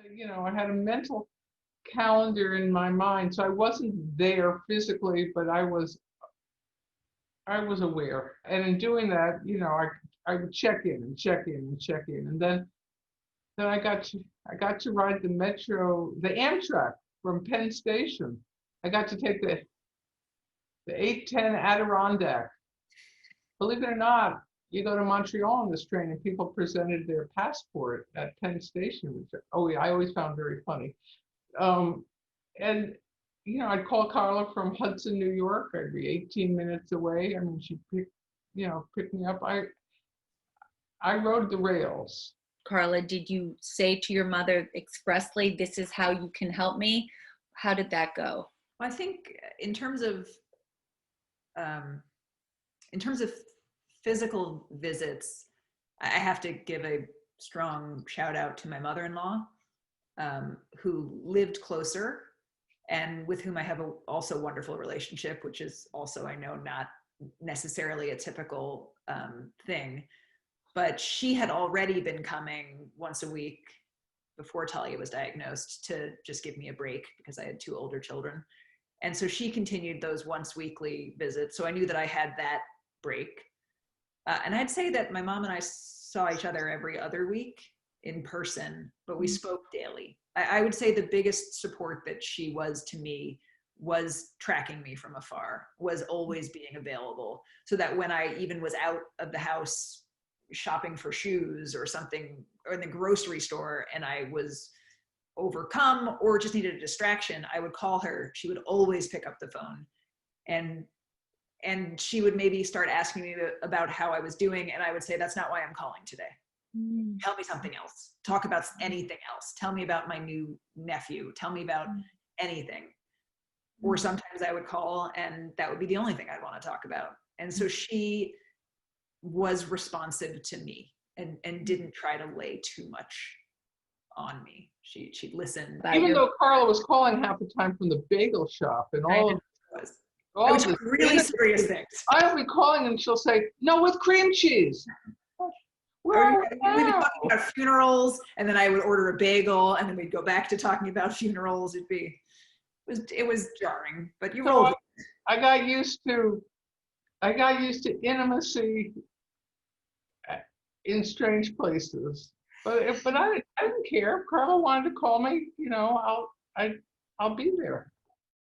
I had a mental calendar in my mind, so I wasn't there physically, but I was aware. And in doing that, I would check in and check in and check in, and then I got to ride the Amtrak from Penn Station. I got to take the 810 Adirondack. Believe it or not, you go to Montreal on this train and people presented their passport at Penn Station, which I always found very funny. Um, and I'd call Carla from Hudson, New York. I'd be 18 minutes away. I mean, she'd pick me up. I rode the rails. Carla, did you say to your mother expressly, this is how you can help me? How did that go? Well, I think in terms of physical visits, I have to give a strong shout out to my mother-in-law, who lived closer and with whom I have also wonderful relationship, which is also, I know, not necessarily a typical thing. But she had already been coming once a week before Talia was diagnosed to just give me a break because I had 2 older children. And so she continued those once weekly visits. So I knew that I had that break. And I'd say that my mom and I saw each other every other week in person, but we spoke daily. I would say the biggest support that she was to me was tracking me from afar, was always being available, so that when I even was out of the house shopping for shoes or something, or in the grocery store, and I was overcome or just needed a distraction, I would call her. She would always pick up the phone, and she would maybe start asking me about how I was doing, and I would say, that's not why I'm calling today. Tell me something else. Talk about anything else. Tell me about my new nephew. Tell me about anything. Or sometimes I would call and that would be the only thing I'd want to talk about. And so she was responsive to me and didn't try to lay too much on me. She'd listen. Even though Carla was calling half the time from the bagel shop and all of which are really serious things. I'll be calling and she'll say, no, with cream cheese. We'd be talking about funerals, and then I would order a bagel, and then we'd go back to talking about funerals. It was jarring, but you rolled. I got used to intimacy in strange places, but I didn't care. If Carla wanted to call me, I'll be there.